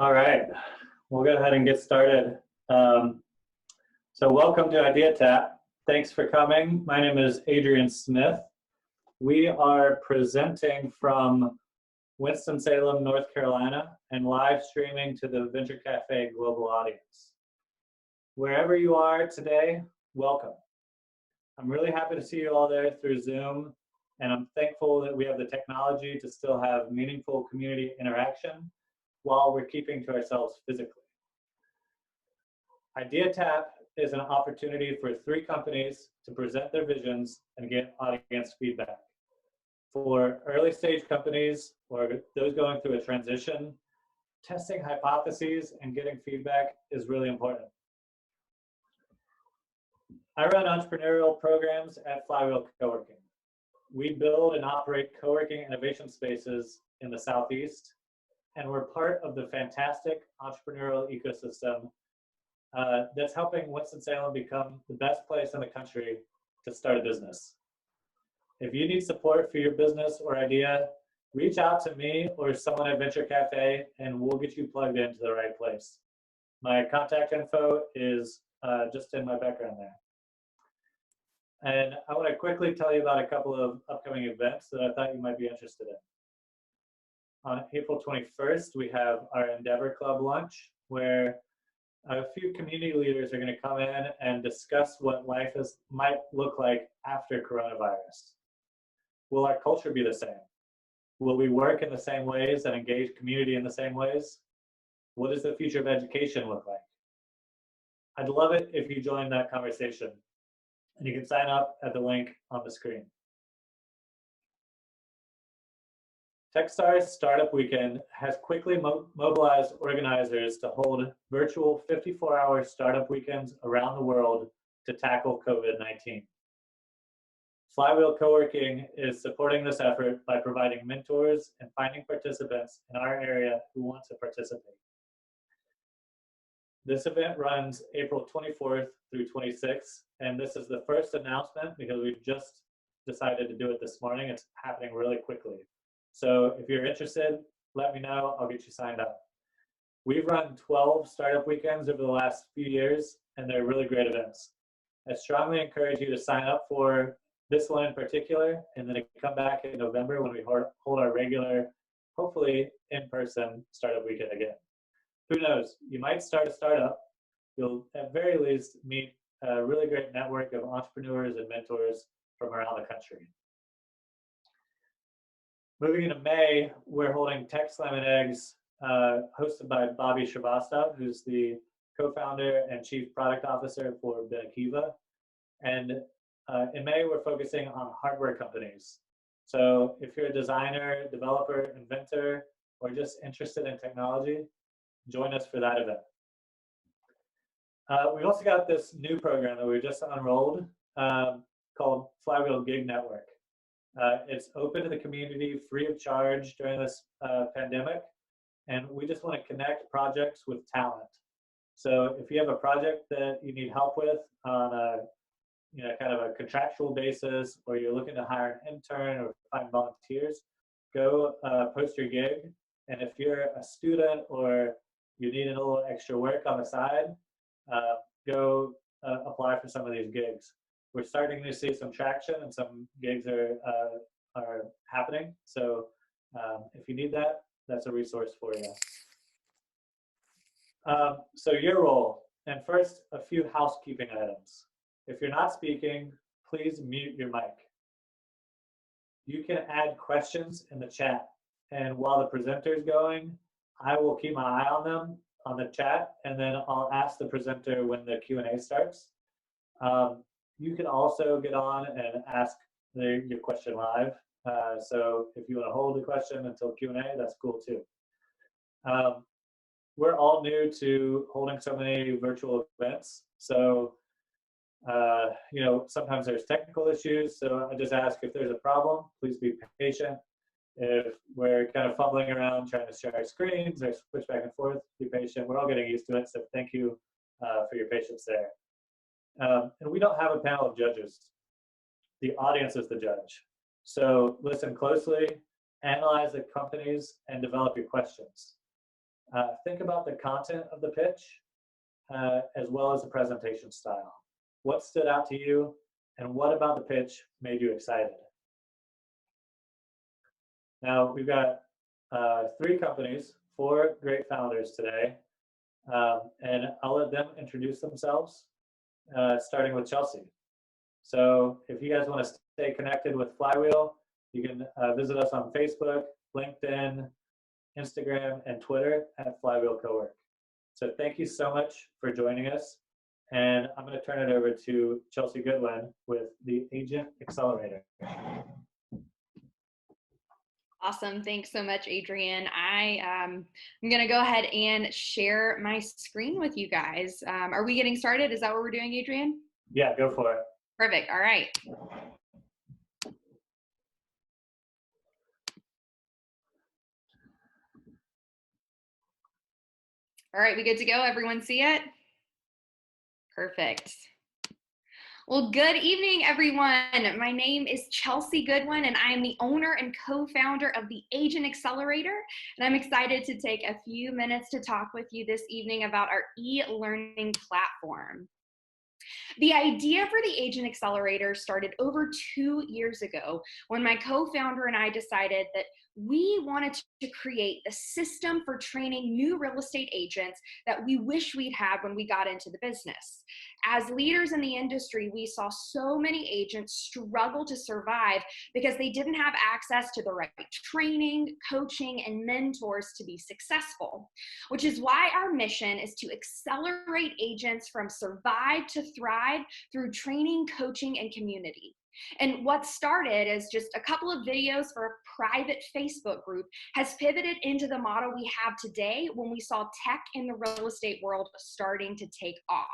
All right, we'll go ahead and get started. So welcome to IdeaTAP. Thanks for coming. My name is Adrian Smith. We are presenting from Winston-Salem, North Carolina, and live streaming to the Venture Cafe global audience. Wherever you are today, welcome. I'm really happy to see you all there through Zoom, and I'm thankful that we have the technology to still have meaningful community interaction while we're keeping to ourselves physically. IdeaTAP is an opportunity for 3 companies to present their visions and get audience feedback. For early stage companies or those going through a transition, testing hypotheses and getting feedback is really important. I run entrepreneurial programs at Flywheel Coworking. We build and operate co-working innovation spaces in the Southeast, and we're part of the fantastic entrepreneurial ecosystem that's helping Winston-Salem become the best place in the country to start a business. If you need support for your business or idea, reach out to me or someone at Venture Cafe and we'll get you plugged into the right place. My contact info is just in my background there. And I want to quickly tell you about a couple of upcoming events that I thought you might be interested in. On April 21st, we have our Endeavor Club lunch, where a few community leaders are going to come in and discuss what life might look like after coronavirus. Will our culture be the same? Will we work in the same ways and engage community in the same ways? What does the future of education look like? I'd love it if you join that conversation. And you can sign up at the link on the screen. Techstars Startup Weekend has quickly mobilized organizers to hold virtual 54-hour startup weekends around the world to tackle COVID-19. Flywheel Coworking is supporting this effort by providing mentors and finding participants in our area who want to participate. This event runs April 24th through 26th, and this is the first announcement because we've just decided to do it this morning. It's happening really quickly. So if you're interested, let me know. I'll get you signed up. We've run 12 startup weekends over the last few years, and they're really great events. I strongly encourage you to sign up for this one in particular, and then come back in November when we hold our regular, hopefully in-person startup weekend again. Who knows? You might start a startup. You'll at very least meet a really great network of entrepreneurs and mentors from around the country. Moving into May, we're holding Tech Slam and Eggs, hosted by Bobby Shrivastava, who's the co-founder and chief product officer for Kiva. And in May, we're focusing on hardware companies. So if you're a designer, developer, inventor, or just interested in technology, join us for that event. We've also got this new program that we just unrolled called Flywheel Gig Network. It's open to the community, free of charge during this pandemic, and we just want to connect projects with talent. So if you have a project that you need help with on a kind of a contractual basis, or you're looking to hire an intern or find volunteers, go post your gig. And if you're a student or you need a little extra work on the side, go apply for some of these gigs. We're starting to see some traction and some gigs are happening. So if you need that, that's a resource for you. So your role, and first a few housekeeping items. If you're not speaking, please mute your mic. You can add questions in the chat, and while the presenter is going, I will keep my eye on them on the chat, and then I'll ask the presenter when the Q&A starts. You can also get on and ask your question live. So if you want to hold the question until Q&A, that's cool too. We're all new to holding so many virtual events. So, sometimes there's technical issues. So I just ask if there's a problem, please be patient. If we're kind of fumbling around trying to share our screens or switch back and forth, be patient. We're all getting used to it. So thank you for your patience there. And we don't have a panel of judges. The audience is the judge. So listen closely, analyze the companies, and develop your questions. think about the content of the pitch as well as the presentation style. What stood out to you, and what about the pitch made you excited? Now, we've got 3 companies, 4 great founders today, and I'll let them introduce themselves, starting with Chelsea. So if you guys want to stay connected with Flywheel, you can visit us on Facebook, LinkedIn, Instagram, and Twitter at Flywheel Cowork. So thank you so much for joining us. And I'm going to turn it over to Chelsea Goodwin with the Agent Accelerator. Awesome. Thanks so much, Adrian. I'm going to go ahead and share my screen with you guys. Are we getting started? Is that what we're doing, Adrian? Yeah, go for it. Perfect. All right. All right, we good to go? Everyone see it? Perfect. Well, good evening, everyone. My name is Chelsea Goodwin, and I am the owner and co-founder of the Agent Accelerator. And I'm excited to take a few minutes to talk with you this evening about our e-learning platform. The idea for the Agent Accelerator started over 2 years ago when my co-founder and I decided that we wanted to create the system for training new real estate agents that we wish we'd had when we got into the business. As leaders in the industry, we saw so many agents struggle to survive because they didn't have access to the right training, coaching, and mentors to be successful, which is why our mission is to accelerate agents from survive to thrive through training, coaching, and community. And what started as just a couple of videos for a private Facebook group has pivoted into the model we have today when we saw tech in the real estate world starting to take off.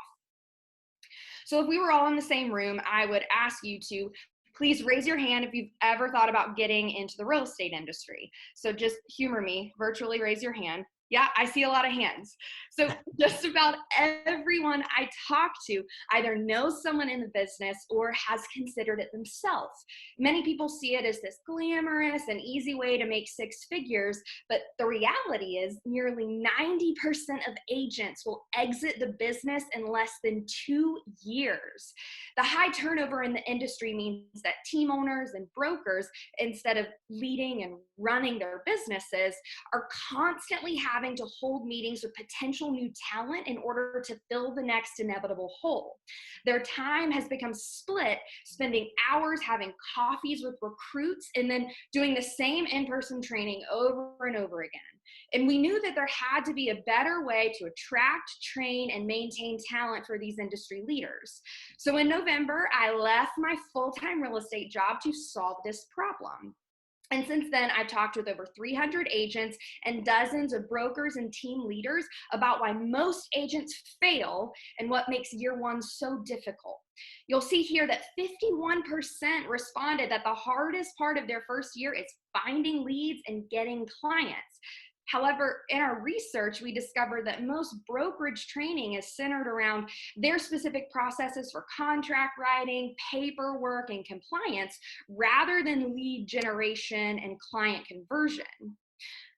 So if we were all in the same room, I would ask you to please raise your hand if you've ever thought about getting into the real estate industry. So just humor me, virtually raise your hand. Yeah, I see a lot of hands. So just about everyone I talk to either knows someone in the business or has considered it themselves. Many people see it as this glamorous and easy way to make 6 figures, but the reality is nearly 90% of agents will exit the business in less than 2 years. The high turnover in the industry means that team owners and brokers, instead of leading and running their businesses, are constantly having to hold meetings with potential new talent in order to fill the next inevitable hole. Their time has become split, spending hours having coffees with recruits and then doing the same in-person training over and over again. And we knew that there had to be a better way to attract, train, and maintain talent for these industry leaders. So in November, I left my full-time real estate job to solve this problem. And since then, I've talked with over 300 agents and dozens of brokers and team leaders about why most agents fail and what makes year 1 so difficult. You'll see here that 51% responded that the hardest part of their first year is finding leads and getting clients. However, in our research, we discovered that most brokerage training is centered around their specific processes for contract writing, paperwork, and compliance, rather than lead generation and client conversion.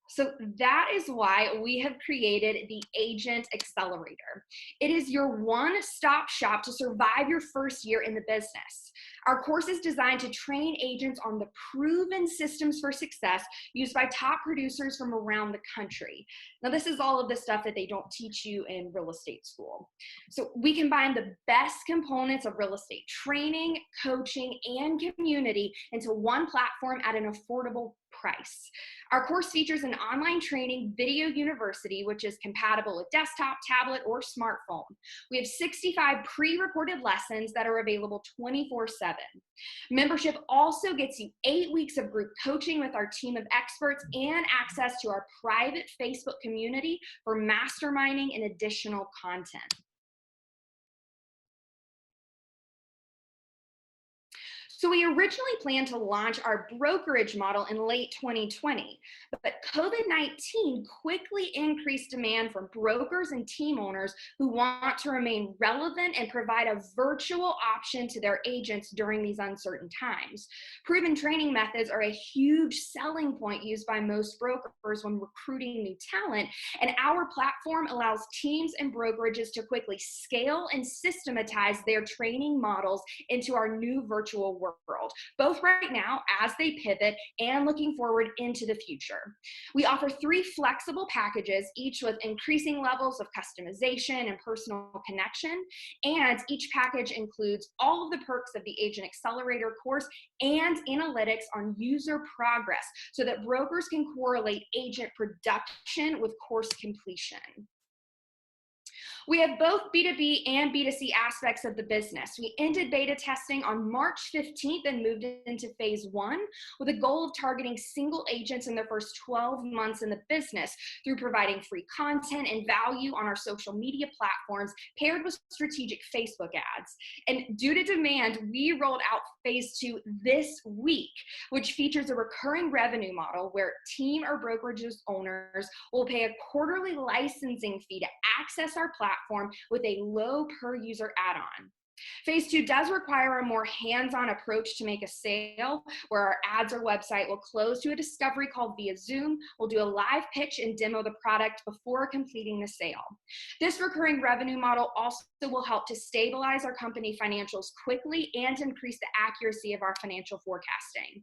So that is why we have created the Agent Accelerator. It is your one-stop shop to survive your first year in the business. Our course is designed to train agents on the proven systems for success used by top producers from around the country. Now, this is all of the stuff that they don't teach you in real estate school. So we combine the best components of real estate training, coaching, and community into one platform at an affordable price. Our course features an online training video university, which is compatible with desktop, tablet, or smartphone. We have 65 pre-recorded lessons that are available 24/7. Membership also gets you 8 weeks of group coaching with our team of experts and access to our private Facebook community for masterminding and additional content. So we originally planned to launch our brokerage model in late 2020, but COVID-19 quickly increased demand from brokers and team owners who want to remain relevant and provide a virtual option to their agents during these uncertain times. Proven training methods are a huge selling point used by most brokers when recruiting new talent, and our platform allows teams and brokerages to quickly scale and systematize their training models into our new virtual world, both right now as they pivot and looking forward into the future. We offer 3 flexible packages, each with increasing levels of customization and personal connection, and each package includes all of the perks of the Agent Accelerator course and analytics on user progress so that brokers can correlate agent production with course completion. We have both B2B and B2C aspects of the business. We ended beta testing on March 15th and moved into phase 1 with a goal of targeting single agents in their first 12 months in the business through providing free content and value on our social media platforms paired with strategic Facebook ads. And due to demand, we rolled out phase 2 this week, which features a recurring revenue model where team or brokerages owners will pay a quarterly licensing fee to access our platform with a low per user add-on. Phase 2 does require a more hands-on approach to make a sale, where our ads or website will close to a discovery call via Zoom. We'll do a live pitch and demo the product before completing the sale. This recurring revenue model also will help to stabilize our company financials quickly and increase the accuracy of our financial forecasting.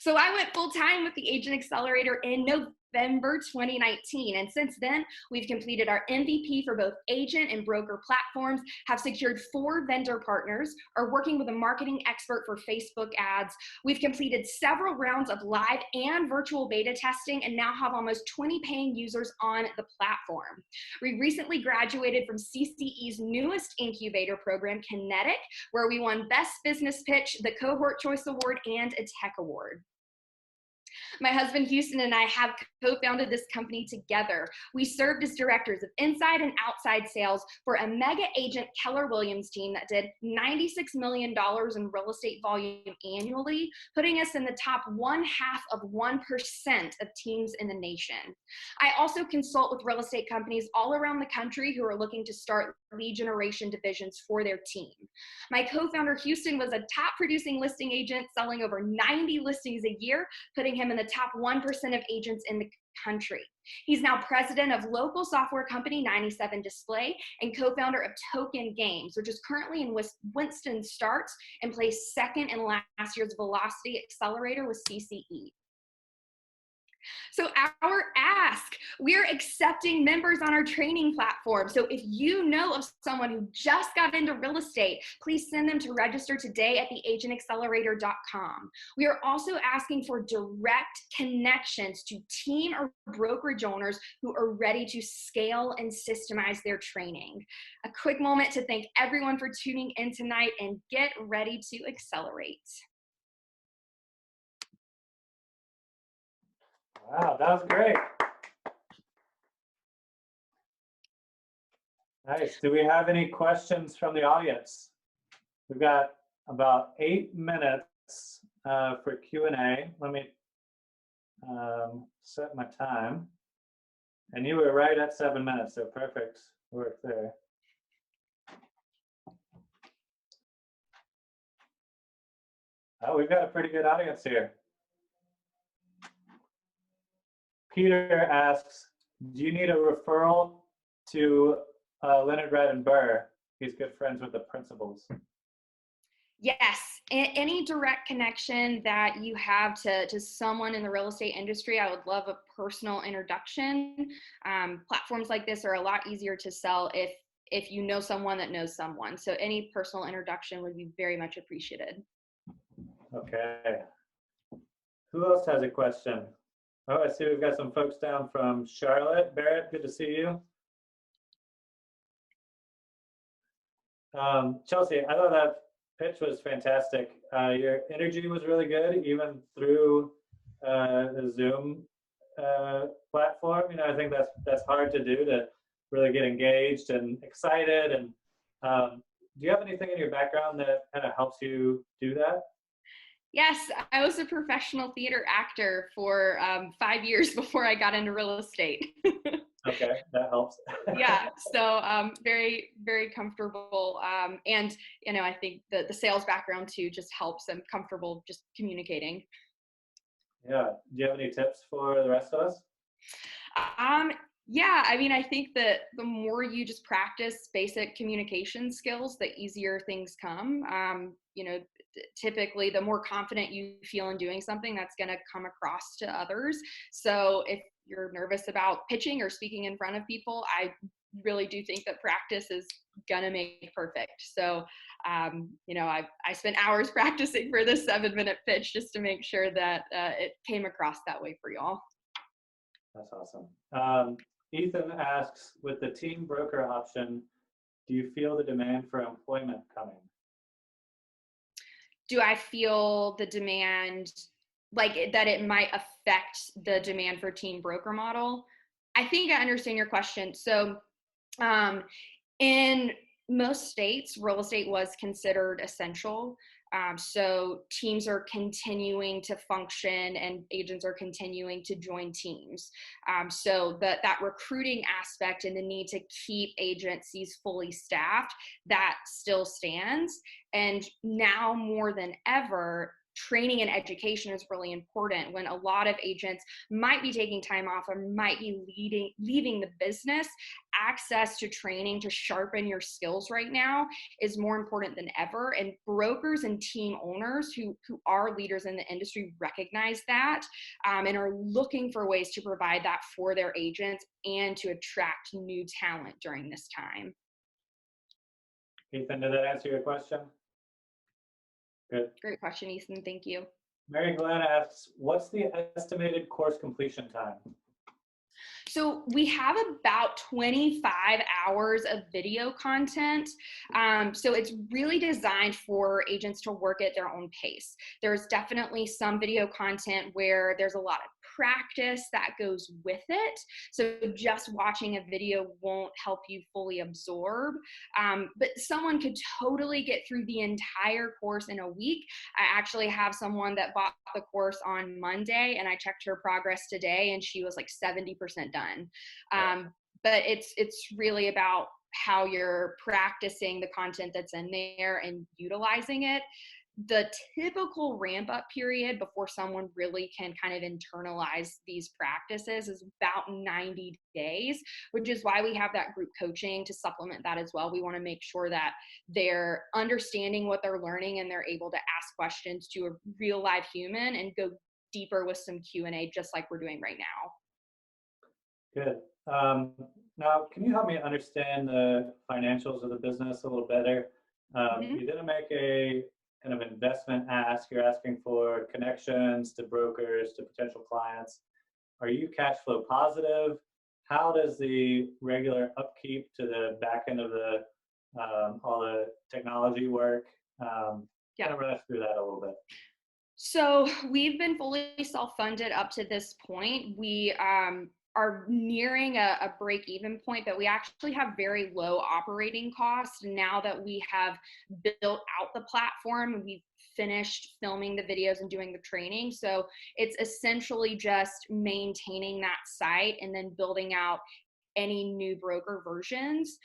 So I went full-time with the Agent Accelerator in November 2019, and since then, we've completed our MVP for both agent and broker platforms, have secured 4 vendor partners, are working with a marketing expert for Facebook ads. We've completed several rounds of live and virtual beta testing and now have almost 20 paying users on the platform. We recently graduated from CCE's newest incubator program, Kinetic, where we won Best Business Pitch, the Cohort Choice Award, and a Tech Award. My husband Houston and I have co-founded this company together. We served as directors of inside and outside sales for a mega agent Keller Williams team that did $96 million in real estate volume annually, putting us in the top 0.5% of teams in the nation. I also consult with real estate companies all around the country who are looking to start lead generation divisions for their team. My co-founder Houston was a top producing listing agent selling over 90 listings a year, putting him in the top 1% of agents in the country. He's now president of local software company 97 Display and co-founder of Token Games, which is currently in Winston Starts and placed second in last year's Velocity Accelerator with CCE. So our ask, we're accepting members on our training platform. So if you know of someone who just got into real estate, please send them to register today at theagentaccelerator.com. We are also asking for direct connections to team or brokerage owners who are ready to scale and systemize their training. A quick moment to thank everyone for tuning in tonight and get ready to accelerate. Wow, that was great. Nice. Do we have any questions from the audience? We've got about 8 minutes for Q&A. Let me set my time. And you were right at 7 minutes, so perfect work there. Oh, we've got a pretty good audience here. Peter asks, do you need a referral to Leonard Red and Burr? He's good friends with the principals. Yes, any direct connection that you have to someone in the real estate industry, I would love a personal introduction. Platforms like this are a lot easier to sell if you know someone that knows someone. So any personal introduction would be very much appreciated. Okay. Who else has a question? Oh, I see we've got some folks down from Charlotte. Barrett, good to see you. Chelsea, I thought that pitch was fantastic. Your energy was really good, even through the Zoom platform. You know, I think that's hard to do, to really get engaged and excited. And do you have anything in your background that kind of helps you do that? Yes, I was a professional theater actor for 5 years before I got into real estate. Okay, that helps. Yeah, so very, very comfortable. And, I think the sales background too just helps. I'm comfortable just communicating. Yeah. Do you have any tips for the rest of us? Um, yeah, I mean, I think that the more you just practice basic communication skills, the easier things come. Typically, the more confident you feel in doing something, that's going to come across to others. So if you're nervous about pitching or speaking in front of people, I really do think that practice is going to make perfect. So, I spent hours practicing for this 7-minute pitch just to make sure that it came across that way for y'all. That's awesome. Ethan asks, with the team broker option, do you feel the demand for employment coming? Do I feel the demand, like that it might affect the demand for team broker model? I think I understand your question. So in most states, real estate was considered essential. So teams are continuing to function and agents are continuing to join teams. So that recruiting aspect and the need to keep agencies fully staffed, that still stands. And now more than ever, training and education is really important when a lot of agents might be taking time off or might be leaving the business. Access to training to sharpen your skills right now is more important than ever. And brokers and team owners who are leaders in the industry recognize that and are looking for ways to provide that for their agents and to attract new talent during this time. Ethan, did that answer your question? Good. Great question, Ethan. Thank you. Mary Glenn asks, what's the estimated course completion time? So we have about 25 hours of video content. So it's really designed for agents to work at their own pace. There's definitely some video content where there's a lot of practice that goes with it. So just watching a video won't help you fully absorb. But someone could totally get through the entire course in a week. I actually have someone that bought the course on Monday, and I checked her progress today, and she was like 70% done. But it's really about how you're practicing the content that's in there and utilizing it. The typical ramp up period before someone really can kind of internalize these practices is about 90 days, which is why we have that group coaching to supplement that as well. We want to make sure that they're understanding what they're learning and they're able to ask questions to a real live human and go deeper with some Q&A, just like we're doing right now. Good. Now, can you help me understand the financials of the business a little better? You didn't make a kind of investment ask. You're asking for connections to brokers, to potential clients. Are you cash flow positive? How does the regular upkeep to the back end of the all the technology work? Kind of run us through that a little bit. So we've been fully self-funded up to this point. We are nearing a break-even point, but we actually have very low operating costs now that we have built out the platform. We've finished filming the videos and doing the training. So it's essentially just maintaining that site and then building out any new broker versions.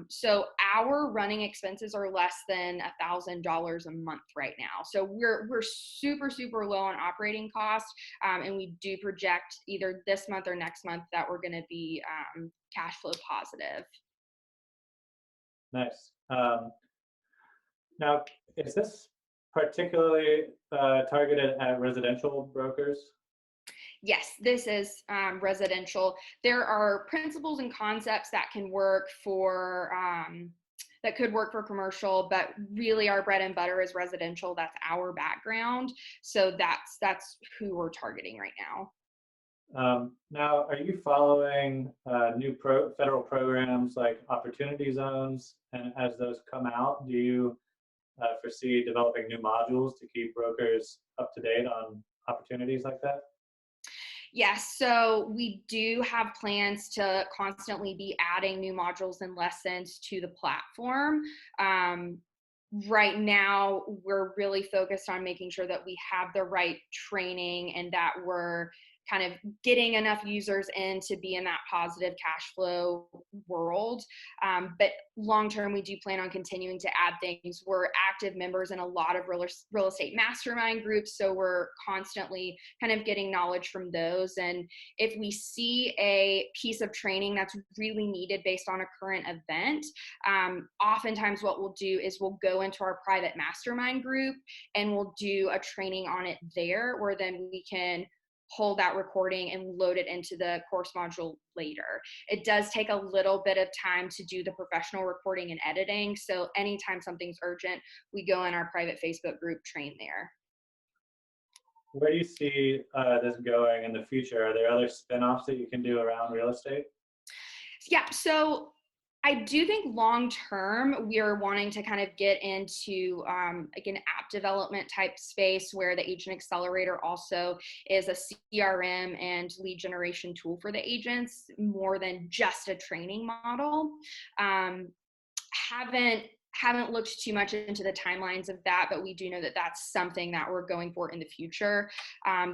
So our running expenses are less than $1,000 a month right now. So we're super, super low on operating costs. And we do project either this month or next month that we're going to be cash flow positive. Nice. Now, is this particularly targeted at residential brokers? Yes, this is residential. There are principles and concepts that can work for that could work for commercial, but really our bread and butter is residential. That's our background. So that's who we're targeting right now. Now, are you following new federal programs like opportunity zones? And as those come out, do you foresee developing new modules to keep brokers up to date on opportunities like that? Yes, so we do have plans to constantly be adding new modules and lessons to the platform. Um, right now, we're really focused on making sure that we have the right training and that we're kind of getting enough users in to be in that positive cash flow world. But long term, we do plan on continuing to add things. We're active members in a lot of real estate mastermind groups, so we're constantly kind of getting knowledge from those. And if we see a piece of training that's really needed based on a current event, oftentimes what we'll do is we'll go into our private mastermind group and we'll do a training on it there, where then we can hold that recording and load it into the course module later. It does take a little bit of time to do the professional recording and editing. So anytime something's urgent, we go in our private Facebook group, train there. Where do you see this going in the future? Are there other spin-offs that you can do around real estate? Yeah, so I do think long term, we are wanting to kind of get into like an app development type space where the Agent Accelerator also is a CRM and lead generation tool for the agents more than just a training model. Haven't looked too much into the timelines of that, but we do know that that's something that we're going for in the future.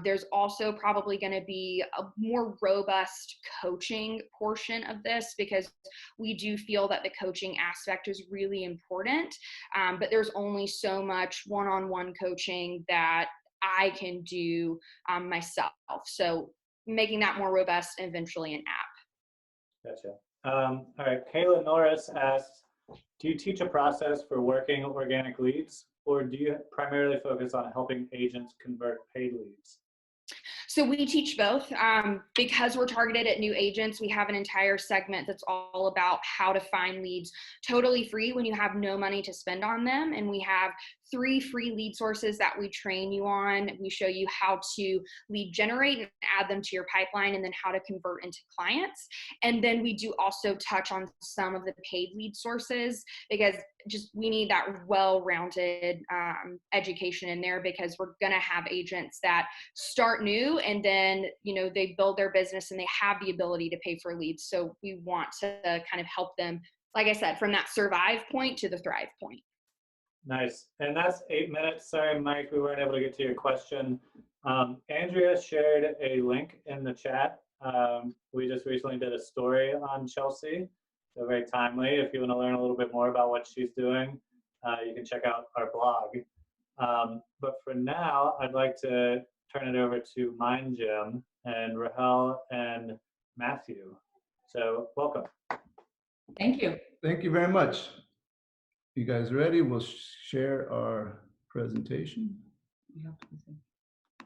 There's also probably going to be a more robust coaching portion of this, because we do feel that the coaching aspect is really important, but there's only so much one-on-one coaching that I can do myself. So making that more robust and eventually an app. Gotcha. All right, Kayla Norris asks, do you teach a process for working organic leads, or do you primarily focus on helping agents convert paid leads? So we teach both. Because we're targeted at new agents, we have an entire segment that's all about how to find leads totally free when you have no money to spend on them. And we have 3 free lead sources that we train you on. We show you how to lead generate and add them to your pipeline, and then how to convert into clients. And then we do also touch on some of the paid lead sources, because we need that well-rounded education in there, because we're going to have agents that start new and then they build their business and they have the ability to pay for leads. So we want to kind of help them, like I said, from that survive point to the thrive point. Nice. And that's 8 minutes. Sorry, Mike, we weren't able to get to your question. Andrea shared a link in the chat. We just recently did a story on Chelsea. So very timely. If you want to learn a little bit more about what she's doing, you can check out our blog. But for now, I'd like to turn it over to Mind Gym and Rahel and Matthew. So welcome. Thank you. Thank you very much. You guys ready? We'll share our presentation.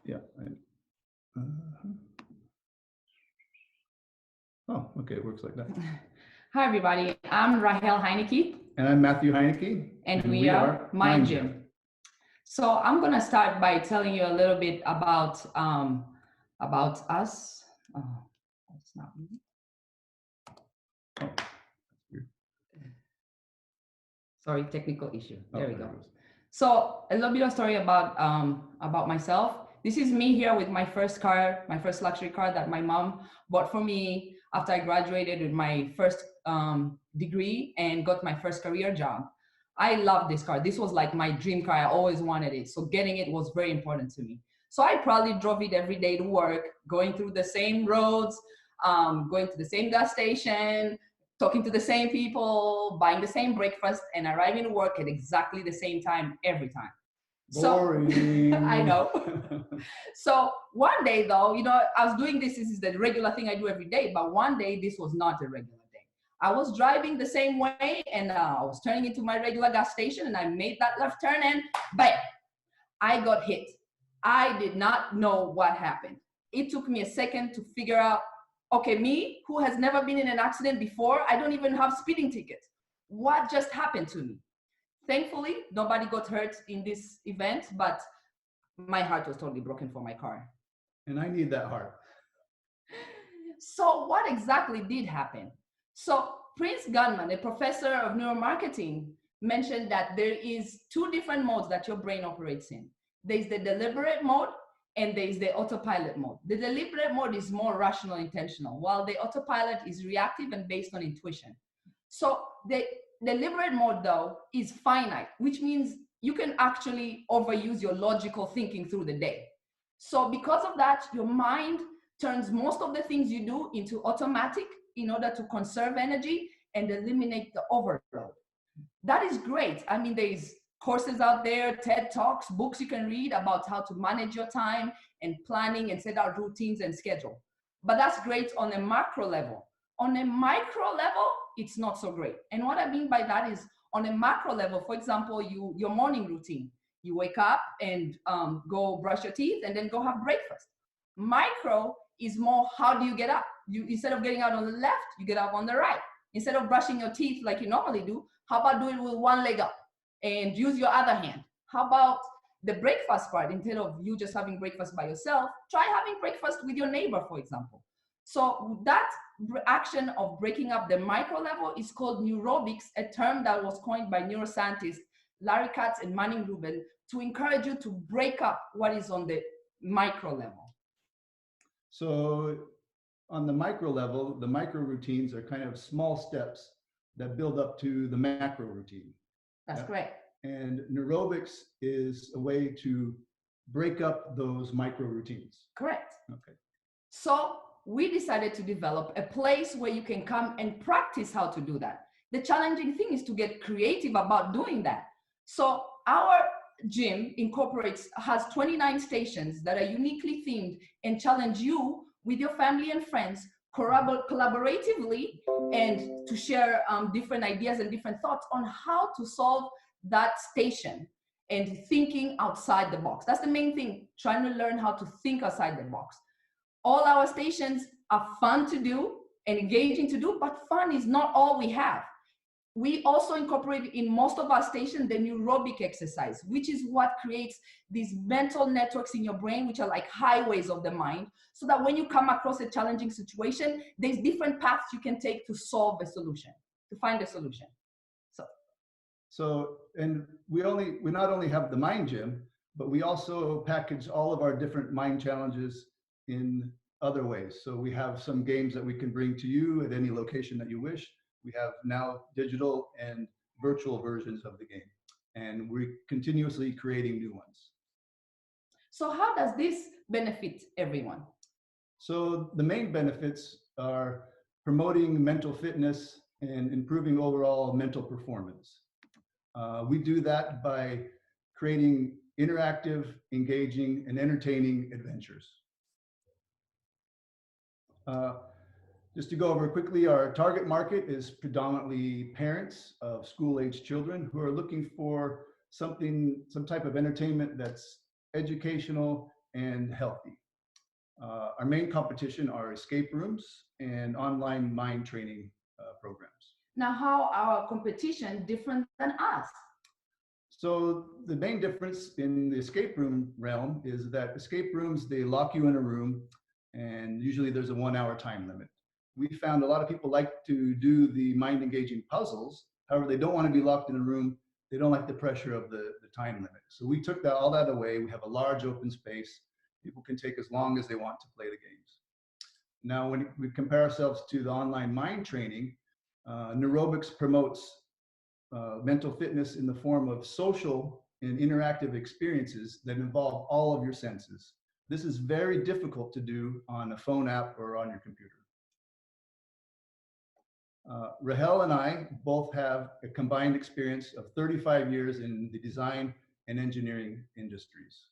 Yeah. Oh, okay, it works like that. Hi, everybody. I'm Rahel Heineke. And I'm Matthew Heineke. And we are Mind Gym. So I'm going to start by telling you a little bit about us. Oh, that's not me. Oh, that's weird. Sorry, technical issue. There we go. So a little bit of story about myself. This is me here with my first car, my first luxury car that my mom bought for me after I graduated with my first degree and got my first career job. I love this car. This was like my dream car. I always wanted it. So getting it was very important to me. So I probably drove it every day to work, going through the same roads, going to the same gas station, talking to the same people, buying the same breakfast, and arriving to work at exactly the same time every time. Boring. So, I know. So one day though, I was doing this is the regular thing I do every day, but one day this was not a regular day. I was driving the same way and I was turning into my regular gas station and I made that left turn and bam, I got hit. I did not know what happened. It took me a second to figure out, okay, me who has never been in an accident before, I don't even have speeding tickets. What just happened to me? Thankfully, nobody got hurt in this event, but my heart was totally broken for my car. And I need that heart. So what exactly did happen? So Prince Gunman, a professor of neuromarketing, mentioned that there is 2 different modes that your brain operates in. There's the deliberate mode and there is the autopilot mode. The deliberate mode is more rational, intentional, while the autopilot is reactive and based on intuition. So the deliberate mode, though, is finite, which means you can actually overuse your logical thinking through the day. So because of that, your mind turns most of the things you do into automatic in order to conserve energy and eliminate the overload. That is great. I mean, there's courses out there, TED Talks, books you can read about how to manage your time and planning and set out routines and schedule. But that's great on a macro level. On a micro level, it's not so great. And what I mean by that is on a macro level, for example, your morning routine. You wake up and go brush your teeth and then go have breakfast. Micro is more, how do you get up? You, instead of getting out on the left, you get up on the right. Instead of brushing your teeth like you normally do, how about do it with one leg up and use your other hand? How about the breakfast part? Instead of you just having breakfast by yourself, try having breakfast with your neighbor, for example. So that action of breaking up the micro level is called neurobics, a term that was coined by neuroscientists Larry Katz and Manning Rubin to encourage you to break up what is on the micro level. So on the micro level, the micro routines are kind of small steps that build up to the macro routine. That's correct. And neurobics is a way to break up those micro routines. Correct. Okay. So we decided to develop a place where you can come and practice how to do that. The challenging thing is to get creative about doing that. So our gym has 29 stations that are uniquely themed and challenge you with your family and friends collaboratively and to share different ideas and different thoughts on how to solve that station and thinking outside the box. That's the main thing, trying to learn how to think outside the box. All our stations are fun to do and engaging to do, but fun is not all we have. We also incorporate in most of our stations the neurobic exercise, which is what creates these mental networks in your brain, which are like highways of the mind, so that when you come across a challenging situation, there's different paths you can take to solve a solution, to find a solution. So, and we not only have the mind gym, but we also package all of our different mind challenges in other ways. So we have some games that we can bring to you at any location that you wish. We have now digital and virtual versions of the game, and we're continuously creating new ones. So how does this benefit everyone? So the main benefits are promoting mental fitness and improving overall mental performance. We do that by creating interactive, engaging, and entertaining adventures. Just to go over quickly, our target market is predominantly parents of school-age children who are looking for some type of entertainment that's educational and healthy. Our main competition are escape rooms and online mind training programs. Now, how are our competition different than us? So the main difference in the escape room realm is that escape rooms, they lock you in a room, and usually there's a 1-hour time limit. We found a lot of people like to do the mind engaging puzzles. However, they don't want to be locked in a room. They don't like the pressure of the time limit. So we took all that away. We have a large open space. People can take as long as they want to play the games. Now, when we compare ourselves to the online mind training, Neurobics promotes mental fitness in the form of social and interactive experiences that involve all of your senses. This is very difficult to do on a phone app or on your computer. Rahel and I both have a combined experience of 35 years in the design and engineering industries.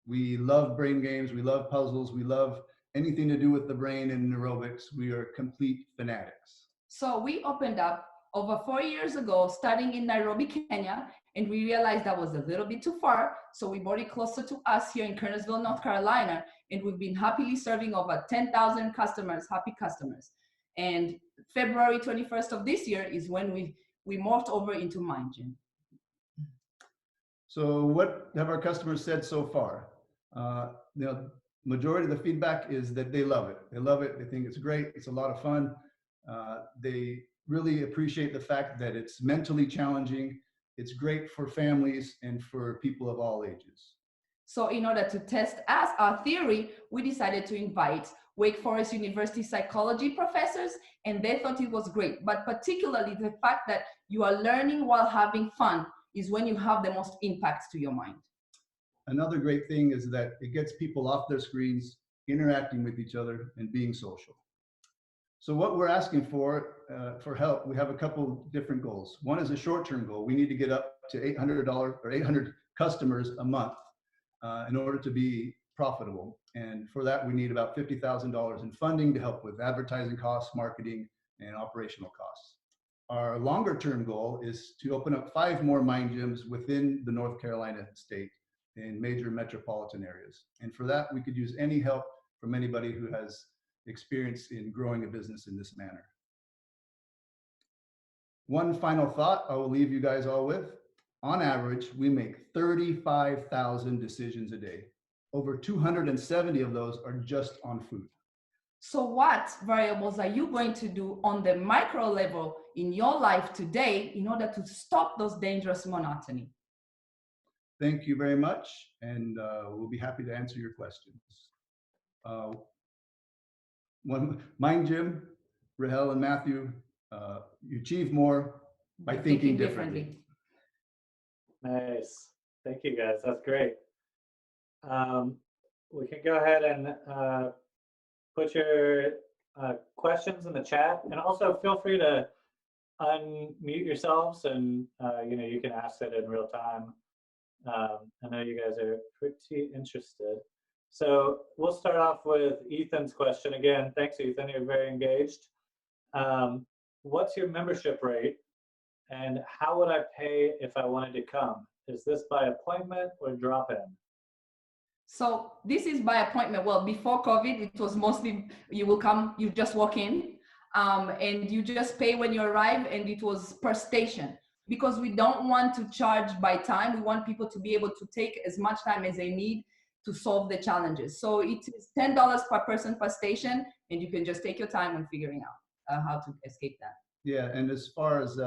We love brain games, we love puzzles, we love anything to do with the brain and neurobics. We are complete fanatics. So we opened up over 4 years ago, starting in Nairobi, Kenya, and we realized that was a little bit too far. So we brought it closer to us here in Kernersville, North Carolina, and we've been happily serving over 10,000 customers, happy customers. And February 21st of this year is when we morphed over into Mind Gym. So what have our customers said so far? Majority of the feedback is that they love it. They love it. They think it's great. It's a lot of fun. They really appreciate the fact that it's mentally challenging. It's great for families and for people of all ages. So in order to test us, our theory, we decided to invite Wake Forest University psychology professors, and they thought it was great. But particularly the fact that you are learning while having fun is when you have the most impact to your mind. Another great thing is that it gets people off their screens, interacting with each other and being social. So what we're asking for help, we have a couple different goals. One is a short-term goal. We need to get up to $800 or 800 customers a month in order to be profitable. And for that, we need about $50,000 in funding to help with advertising costs, marketing, and operational costs. Our longer-term goal is to open up 5 more Mind Gyms within the North Carolina state in major metropolitan areas. And for that, we could use any help from anybody who has experience in growing a business in this manner. One final thought I will leave you guys all with. On average, we make 35,000 decisions a day. Over 270 of those are just on food. So what variables are you going to do on the micro level in your life today in order to stop those dangerous monotony? Thank you very much, and we'll be happy to answer your questions. One Mind Gym, Rahel and Matthew, you achieve more by thinking differently. Nice. Thank you, guys. That's great. We can go ahead and put your questions in the chat, and also feel free to unmute yourselves, and you can ask it in real time. I know you guys are pretty interested. So we'll start off with Ethan's question. Again, thanks, Ethan. You're very engaged. What's your membership rate, and how would I pay if I wanted to come? Is this by appointment or drop-in? So this is by appointment. Well, before COVID, it was mostly you will come, you just walk in, and you just pay when you arrive, and it was per station. Because we don't want to charge by time. We want people to be able to take as much time as they need to solve the challenges. So it is $10 per person per station, and you can just take your time when figuring out how to escape that. Yeah, and as far as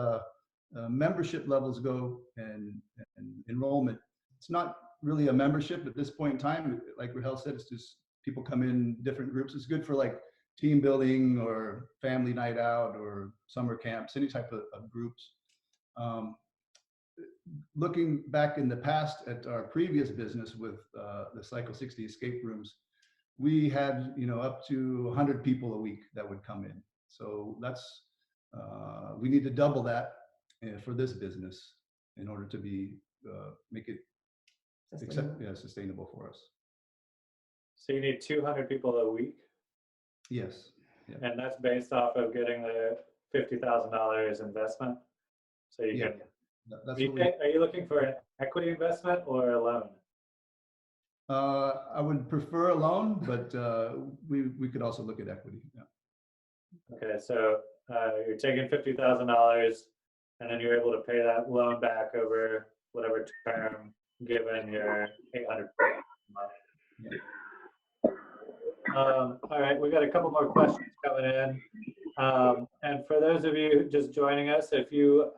membership levels go and enrollment, it's not really a membership at this point in time. Like Rahel said, it's just people come in different groups. It's good for like team building or family night out or summer camps, any type of groups. Looking back in the past at our previous business with the Cycle 60 escape rooms, we had up to 100 people a week that would come in. So that's we need to double that for this business in order to be make it sustainable for us. So you need 200 people a week? Yes. Yeah. And that's based off of getting the $50,000 investment? So you can. Are you looking for an equity investment or a loan? I would prefer a loan, but we could also look at equity. Yeah. Okay, so you're taking $50,000, and then you're able to pay that loan back over whatever term, given your 800. Yeah. All right, we got a couple more questions coming in, and for those of you just joining us, if you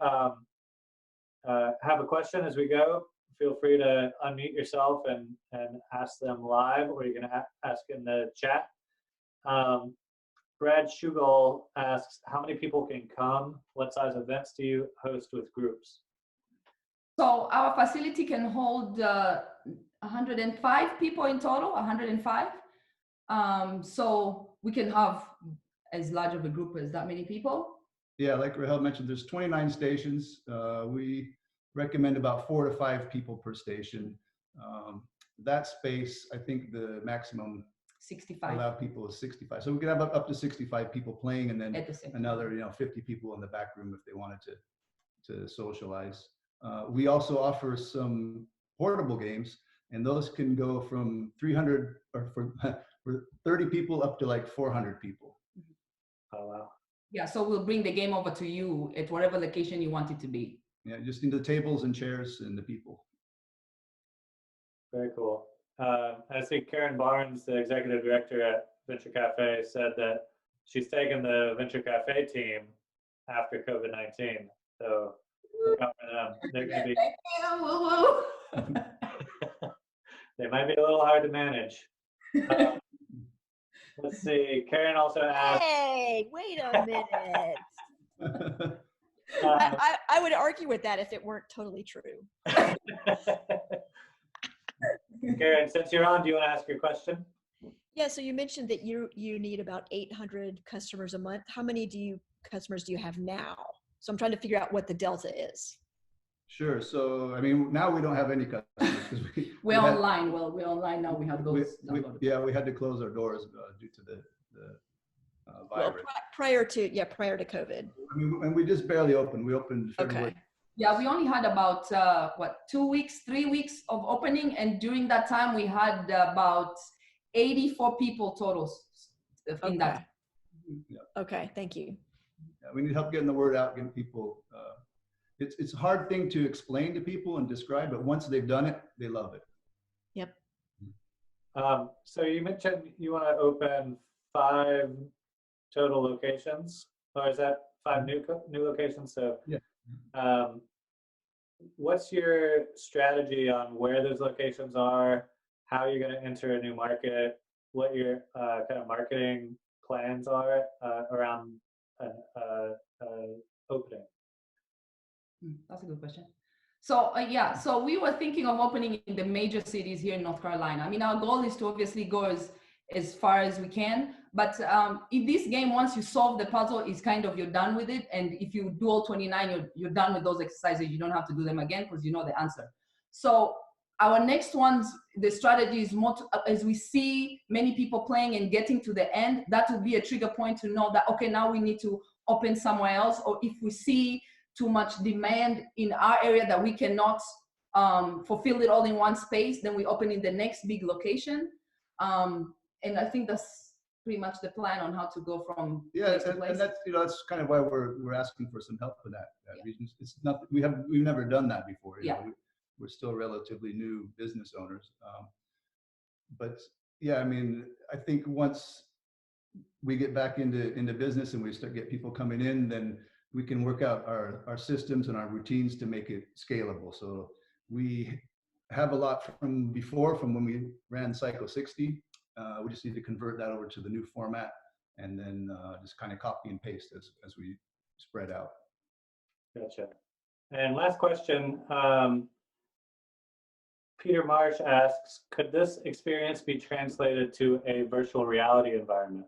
have a question as we go, feel free to unmute yourself and ask them live, or you can ask in the chat. Brad Shugel asks, how many people can come? What size events do you host with groups? So our facility can hold 105 people in total, 105. So we can have as large of a group as that many people. Yeah, like Rahel mentioned, there's 29 stations. We recommend about 4 to 5 people per station. That space, I think the maximum 65 allowed people is 65. So we could have up to 65 people playing, and then another 50 people in the back room if they wanted to socialize. We also offer some portable games, and those can go from 300 or for 30 people up to like 400 people. Oh, wow. Yeah, so we'll bring the game over to you at whatever location you want it to be. Yeah, just in the tables and chairs and the people. Very cool. I see Karen Barnes, the executive director at Venture Cafe, said that she's taken the Venture Cafe team after COVID-19. So look out for them. They're going to be They might be a little hard to manage. Let's see. Karen also asked. Hey, wait a minute. I would argue with that if it weren't totally true. Karen, since you're on, do you want to ask your question? Yeah, so you mentioned that you need about 800 customers a month. How many customers do you have now? So I'm trying to figure out what the delta is. Sure. So, I mean, now we don't have any customers because we're online. Well, we're online now. We have those. We had to close our doors due to the virus. Well, prior to COVID. I mean, and we just barely opened. We opened February. Okay. Yeah, we only had about 2 weeks, 3 weeks of opening, and during that time we had about 84 people total in that. Yeah. Okay, thank you. Yeah, we need help getting the word out, getting people. It's a hard thing to explain to people and describe, but once they've done it, they love it. Yep. So you mentioned you want to open 5 total locations, or is that 5 new locations? So yeah. What's your strategy on where those locations are, how you're going to enter a new market, what your kind of marketing plans are around opening? That's a good question. So so we were thinking of opening in the major cities here in North Carolina. I mean, our goal is to obviously go as far as we can, but if this game, once you solve the puzzle, is kind of you're done with it, and if you do all 29, you're done with those exercises. You don't have to do them again because you know the answer. So our next ones, the strategy is more as we see many people playing and getting to the end, that will be a trigger point to know that, okay, now we need to open somewhere else. Or if we see too much demand in our area that we cannot fulfill it all in one space, then we open in the next big location. And I think that's pretty much the plan on how to go from place to place. And that's that's kind of why we're asking for some help for that reason. It's not we've never done that before. You know, we're still relatively new business owners, but yeah, I mean, I think once we get back into business and we start get people coming in, then we can work out our systems and our routines to make it scalable. So we have a lot from before, from when we ran Cycle 60. We just need to convert that over to the new format, and then just kind of copy and paste as we spread out. Gotcha. And last question, Peter Marsh asks, could this experience be translated to a virtual reality environment?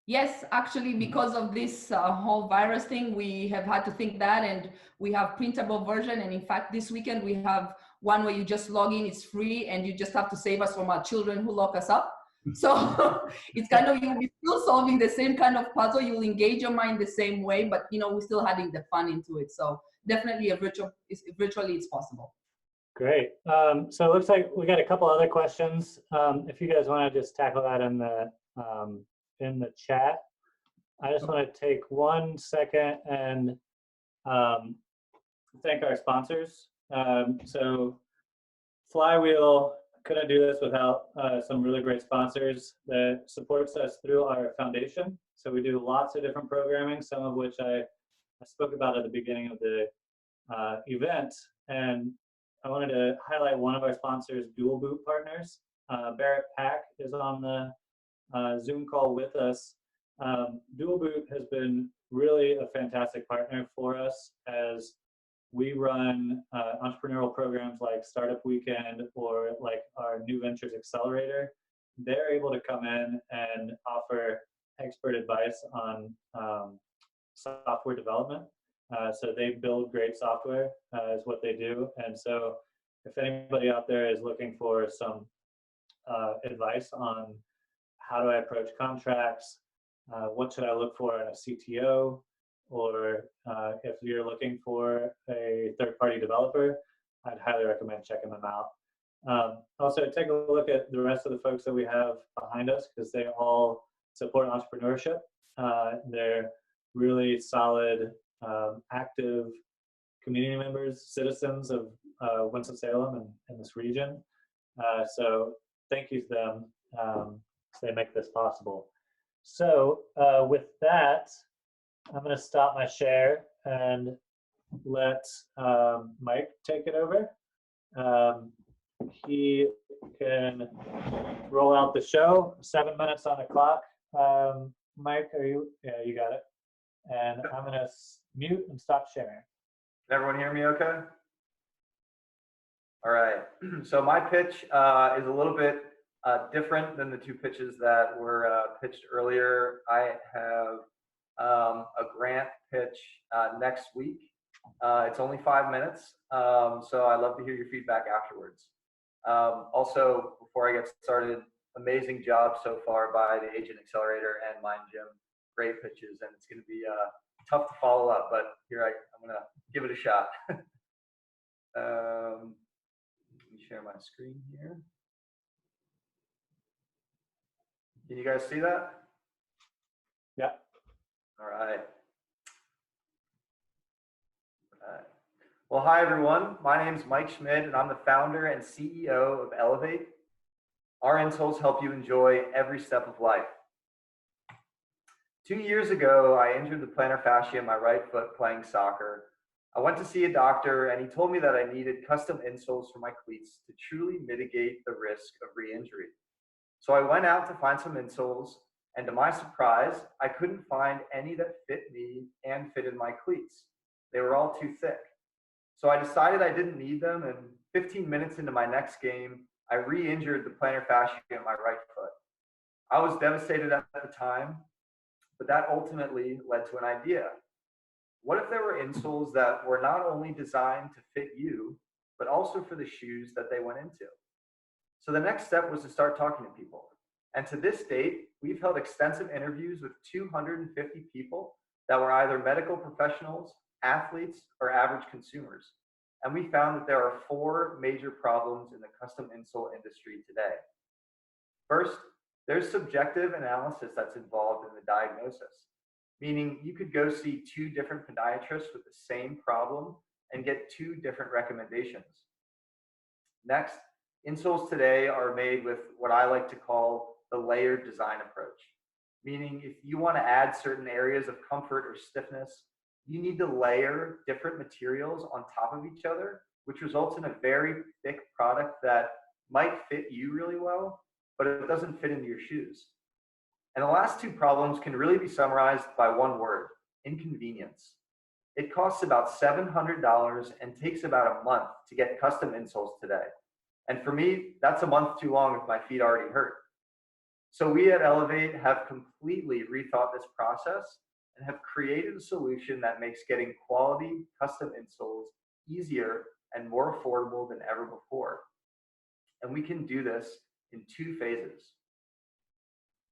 Yes, actually, because of this whole virus thing, we have had to think that, and we have printable version. And in fact, this weekend we have one where you just log in, it's free, and you just have to save us from our children who lock us up. So it's kind of, you'll be still solving the same kind of puzzle. You'll engage your mind the same way, but we're still adding the fun into it. So definitely virtually it's possible. Great. So it looks like we got a couple other questions. If you guys want to just tackle that in the chat. I just want to take 1 second and thank our sponsors. So Flywheel couldn't do this without some really great sponsors that supports us through our foundation. So we do lots of different programming, some of which I spoke about at the beginning of the event. And I wanted to highlight one of our sponsors, Dual Boot Partners. Barrett Pack is on the Zoom call with us. Dual Boot has been really a fantastic partner for us as we run entrepreneurial programs like Startup Weekend or like our New Ventures Accelerator. They're able to come in and offer expert advice on software development. So they build great software is what they do. And so if anybody out there is looking for some advice on how do I approach contracts, what should I look for in a CTO, or if you're looking for a third-party developer, I'd highly recommend checking them out. Also, take a look at the rest of the folks that we have behind us because they all support entrepreneurship. They're really solid, active community members, citizens of Winston-Salem and this region. So thank you to them. They make this possible. So with that, I'm going to stop my share and let Mike take it over. He can roll out the show. 7 minutes on the clock. Mike, are you? Yeah, you got it. And I'm gonna mute and stop sharing. Can everyone hear me okay? All right. So my pitch is a little bit different than the two pitches that were pitched earlier. I have a grant pitch next week. It's only 5 minutes, so I'd love to hear your feedback afterwards. Also, before I get started, amazing job so far by the Agent Accelerator and Mind Gym. Great pitches, and it's going to be tough to follow up, but here I'm going to give it a shot. Let me share my screen here. Can you guys see that? Yeah. All right. Well, hi everyone. My name is Mike Schmidt, and I'm the founder and CEO of Elevate. Our insoles help you enjoy every step of life. 2 years ago, I injured the plantar fascia in my right foot playing soccer. I went to see a doctor, and he told me that I needed custom insoles for my cleats to truly mitigate the risk of re-injury. So I went out to find some insoles, and to my surprise, I couldn't find any that fit me and fitted my cleats. They were all too thick. So I decided I didn't need them, and 15 minutes into my next game, I re-injured the plantar fascia in my right foot. I was devastated at the time, but that ultimately led to an idea. What if there were insoles that were not only designed to fit you, but also for the shoes that they went into? So the next step was to start talking to people. And to this date, we've held extensive interviews with 250 people that were either medical professionals, athletes, or average consumers. And we found that there are 4 major problems in the custom insole industry today. First, there's subjective analysis that's involved in the diagnosis, meaning you could go see 2 different podiatrists with the same problem and get 2 different recommendations. Next, insoles today are made with what I like to call the layered design approach, meaning if you want to add certain areas of comfort or stiffness, you need to layer different materials on top of each other, which results in a very thick product that might fit you really well, but it doesn't fit into your shoes. And the last 2 problems can really be summarized by one word: inconvenience. It costs about $700 and takes about a month to get custom insoles today. And for me, that's a month too long if my feet already hurt. So we at Elevate have completely rethought this process and have created a solution that makes getting quality custom insoles easier and more affordable than ever before. And we can do this in 2 phases.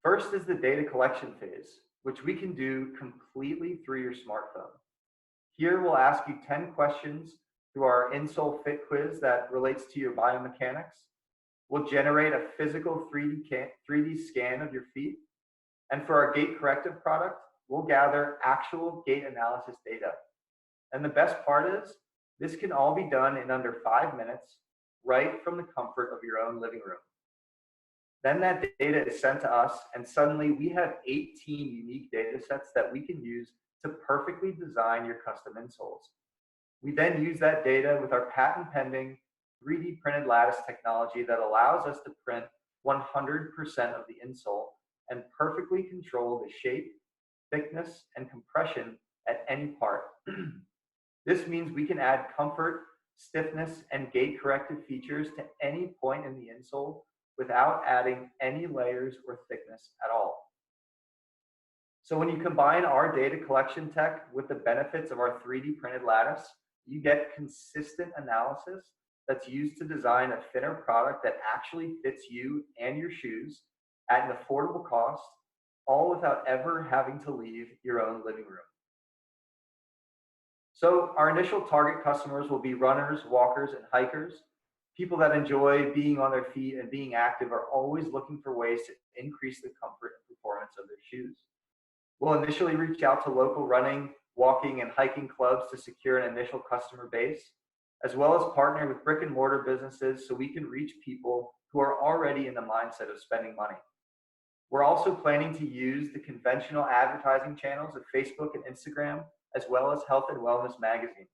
First is the data collection phase, which we can do completely through your smartphone. Here we'll ask you 10 questions through our insole fit quiz that relates to your biomechanics. We'll generate a physical 3D scan of your feet. And for our gait corrective product, we'll gather actual gait analysis data. And the best part is, this can all be done in under 5 minutes, right from the comfort of your own living room. Then that data is sent to us, and suddenly we have 18 unique data sets that we can use to perfectly design your custom insoles. We then use that data with our patent pending 3D printed lattice technology that allows us to print 100% of the insole and perfectly control the shape, thickness, and compression at any part. This means we can add comfort, stiffness, and gait corrective features to any point in the insole without adding any layers or thickness at all. So when you combine our data collection tech with the benefits of our 3D printed lattice, you get consistent analysis that's used to design a thinner product that actually fits you and your shoes at an affordable cost, all without ever having to leave your own living room. So our initial target customers will be runners, walkers, and hikers. People that enjoy being on their feet and being active are always looking for ways to increase the comfort and performance of their shoes. We'll initially reach out to local running, walking, and hiking clubs to secure an initial customer base, as well as partner with brick and mortar businesses so we can reach people who are already in the mindset of spending money. We're also planning to use the conventional advertising channels of Facebook and Instagram, as well as health and wellness magazines.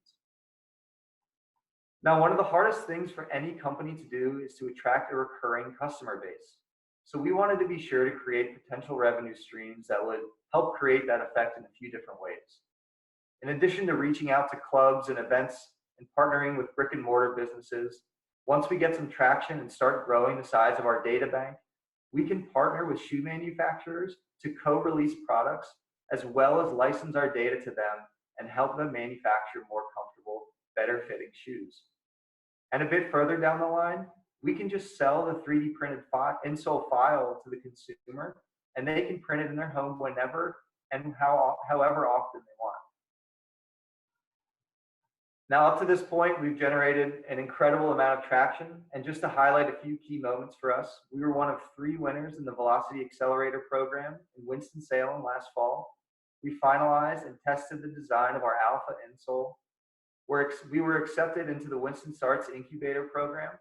Now, one of the hardest things for any company to do is to attract a recurring customer base. So we wanted to be sure to create potential revenue streams that would help create that effect in a few different ways. In addition to reaching out to clubs and events and partnering with brick and mortar businesses, once we get some traction and start growing the size of our data bank, we can partner with shoe manufacturers to co-release products, as well as license our data to them and help them manufacture more comfortable, better fitting shoes. And a bit further down the line, we can just sell the 3D printed insole file to the consumer, and they can print it in their home whenever and however often they want. Now, up to this point, we've generated an incredible amount of traction. And just to highlight a few key moments for us, we were one of 3 winners in the Velocity Accelerator program in Winston-Salem last fall. We finalized and tested the design of our Alpha insole. We were accepted into the Winston Starts Incubator program.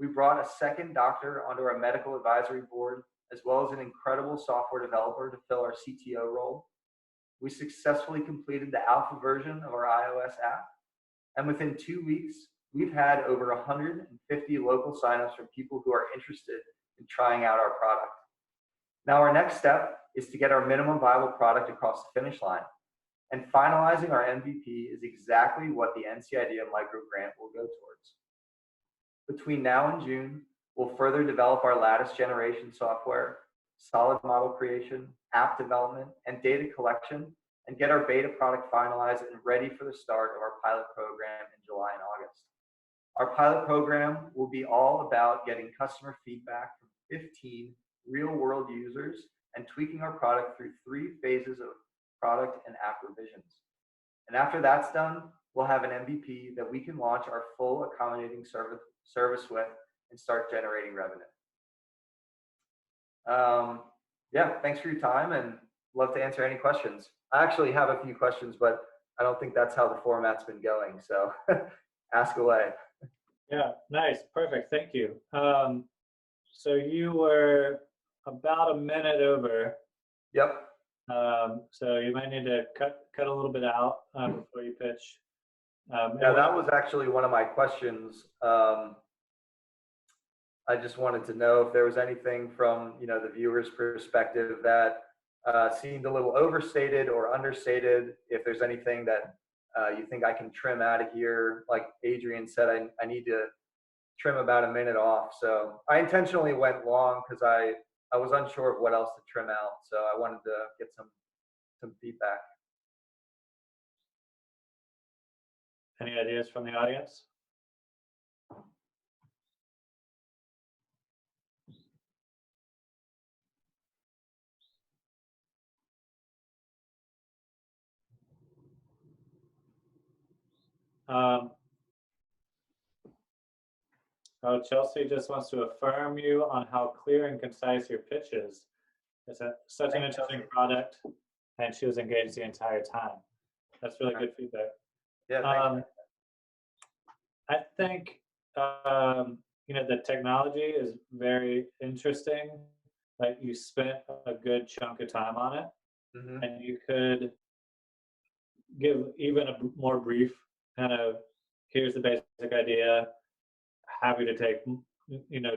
We brought a second doctor onto our medical advisory board, as well as an incredible software developer to fill our CTO role. We successfully completed the alpha version of our iOS app. And within 2 weeks, we've had over 150 local signups from people who are interested in trying out our product. Now, our next step is to get our minimum viable product across the finish line. And finalizing our MVP is exactly what the NC IDEA micro grant will go towards. Between now and June, we'll further develop our lattice generation software, solid model creation, app development, and data collection, and get our beta product finalized and ready for the start of our pilot program in July and August. Our pilot program will be all about getting customer feedback from 15 real-world users and tweaking our product through 3 phases of product and app revisions. And after that's done, we'll have an MVP that we can launch our full accommodating service with and start generating revenue. Yeah, thanks for your time and love to answer any questions. I actually have a few questions, but I don't think that's how the format's been going. So ask away. Yeah, nice. Perfect. Thank you. So you were about a minute over. Yep. So you might need to cut a little bit out before you pitch. Yeah, that was actually one of my questions. I just wanted to know if there was anything from the viewer's perspective that seemed a little overstated or understated. If there's anything that you think I can trim out of here, like Adrian said, I need to trim about a minute off. So I intentionally went long because I was unsure of what else to trim out. So I wanted to get some feedback. Any ideas from the audience? Chelsea just wants to affirm you on how clear and concise your pitch is. It's such an interesting product, and she was engaged the entire time. That's really good feedback. Yeah. I think the technology is very interesting. Like, you spent a good chunk of time on it, and you could give even a more brief kind of, here's the basic idea. Happy to take,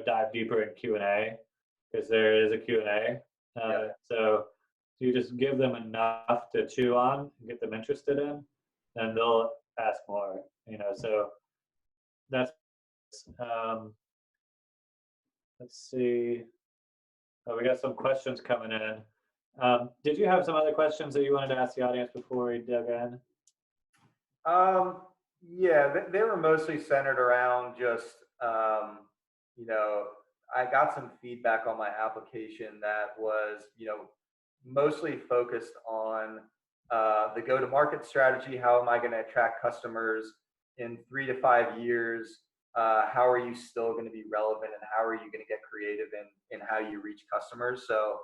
dive deeper in Q&A, because there is a Q&A. So you just give them enough to chew on and get them interested in, and they'll ask more, so that's, let's see. Oh, we got some questions coming in. Did you have some other questions that you wanted to ask the audience before we dug in? Yeah, they were mostly centered around just, I got some feedback on my application that was, mostly focused on the go-to-market strategy. How am I going to attract customers in 3 to 5 years? How are you still going to be relevant, and how are you going to get creative in how you reach customers? So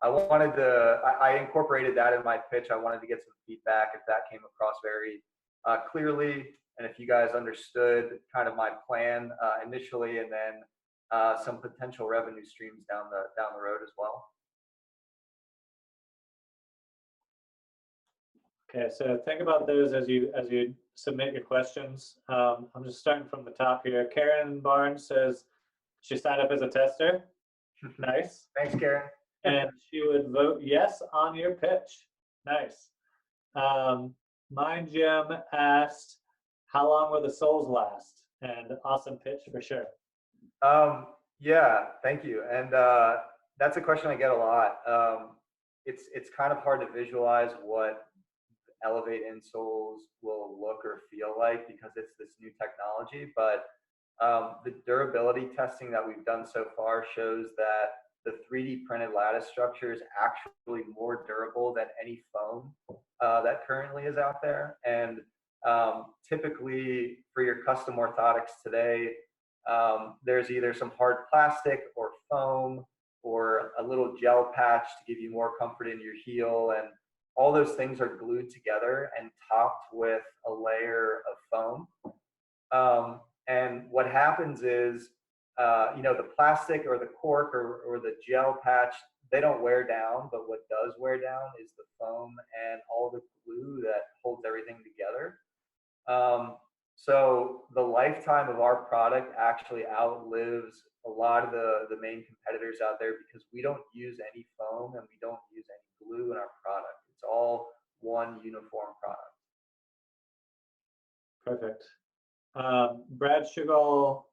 I incorporated that in my pitch. I wanted to get some feedback if that came across very clearly, and if you guys understood kind of my plan initially, and then some potential revenue streams down the road as well. Okay, so think about those as you submit your questions. I'm just starting from the top here. Karen Barnes says she signed up as a tester. Nice. Thanks, Karen. And she would vote yes on your pitch. Nice. Mind Jim asked, how long will the souls last? And awesome pitch for sure. Yeah, thank you. And that's a question I get a lot. It's kind of hard to visualize what Elevate insoles will look or feel like because it's this new technology, but the durability testing that we've done so far shows that the 3D printed lattice structure is actually more durable than any foam that currently is out there. And typically for your custom orthotics today, there's either some hard plastic or foam or a little gel patch to give you more comfort in your heel, and all those things are glued together and topped with a layer of foam. And what happens is, the plastic or the cork or the gel patch, they don't wear down, but what does wear down is the foam and all the glue that holds everything together. So the lifetime of our product actually outlives a lot of the main competitors out there because we don't use any foam and we don't use any glue in our product. It's all one uniform product. Perfect. Brad Shugal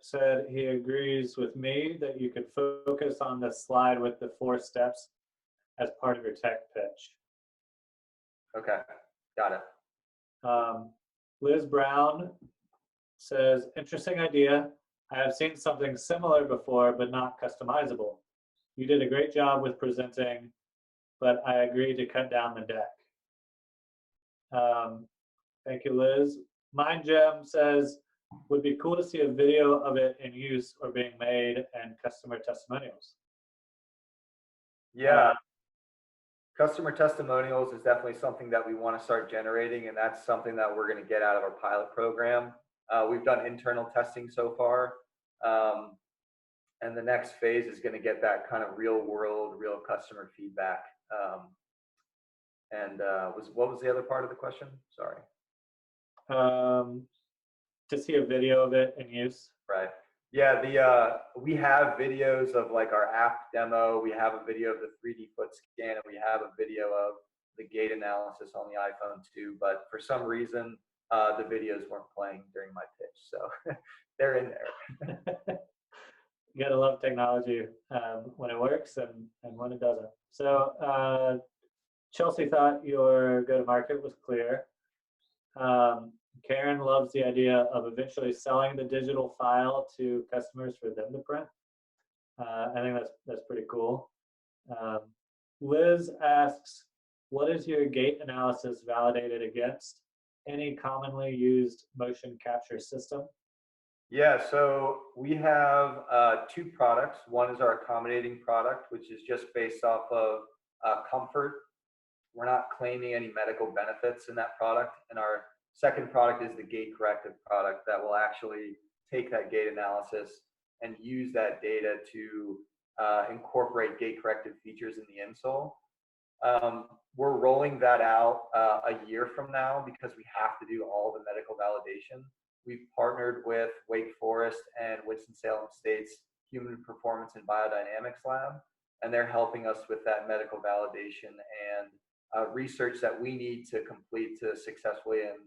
said he agrees with me that you could focus on the slide with the 4 steps as part of your tech pitch. Okay, got it. Liz Brown says, interesting idea. I have seen something similar before, but not customizable. You did a great job with presenting, but I agree to cut down the deck. Thank you, Liz. Mind Gem says, would be cool to see a video of it in use or being made and customer testimonials. Yeah. Customer testimonials is definitely something that we want to start generating, and that's something that we're going to get out of our pilot program. We've done internal testing so far, and the next phase is going to get that kind of real world, real customer feedback. What was the other part of the question? Sorry. To see a video of it in use. Right. Yeah, we have videos of like our app demo. We have a video of the 3D foot scan, and we have a video of the gait analysis on the iPhone too. But for some reason, the videos weren't playing during my pitch, so they're in there. You gotta love technology when it works and when it doesn't. So Chelsea thought your go-to-market was clear. Karen loves the idea of eventually selling the digital file to customers for them to print. I think that's pretty cool. Liz asks, what is your gait analysis validated against? Any commonly used motion capture system? Yeah, so we have 2 products. One is our accommodating product, which is just based off of comfort. We're not claiming any medical benefits in that product. And our second product is the gait corrective product that will actually take that gait analysis and use that data to incorporate gait corrective features in the insole. We're rolling that out a year from now because we have to do all the medical validation. We've partnered with Wake Forest and Winston-Salem State's Human Performance and Biodynamics Lab, and they're helping us with that medical validation and research that we need to complete to successfully and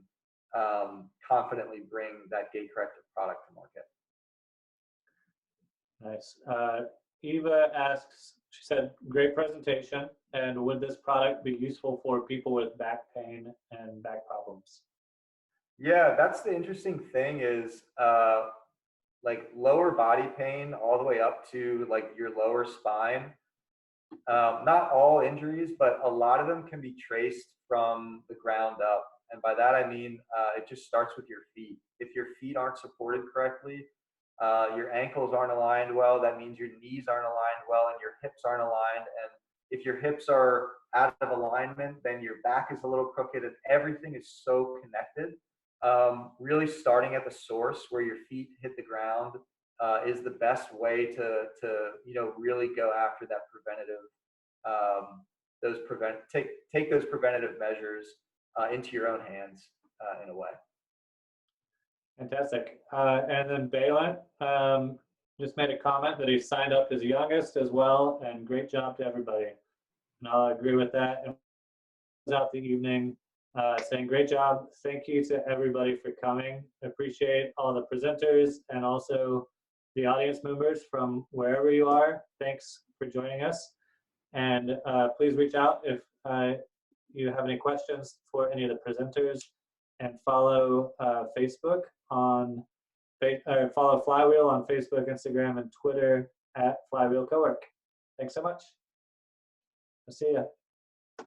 confidently bring that gait corrective product to market. Nice. Eva asks, she said, great presentation. And would this product be useful for people with back pain and back problems? Yeah, that's the interesting thing is like lower body pain all the way up to like your lower spine. Not all injuries, but a lot of them can be traced from the ground up. And by that, I mean, it just starts with your feet. If your feet aren't supported correctly, your ankles aren't aligned well, that means your knees aren't aligned well and your hips aren't aligned. And if your hips are out of alignment, then your back is a little crooked and everything is so connected. Really starting at the source where your feet hit the ground is the best way to really go after that preventative, take those preventative measures into your own hands in a way. Fantastic. And then Balint just made a comment that he signed up his youngest as well, and great job to everybody. And I'll agree with that. And out the evening saying great job. Thank you to everybody for coming. Appreciate all the presenters and also the audience members from wherever you are. Thanks for joining us. And please reach out if you have any questions for any of the presenters, and follow Facebook on follow Flywheel on Facebook, Instagram, and Twitter at Flywheel Cowork. Thanks so much. I'll see ya.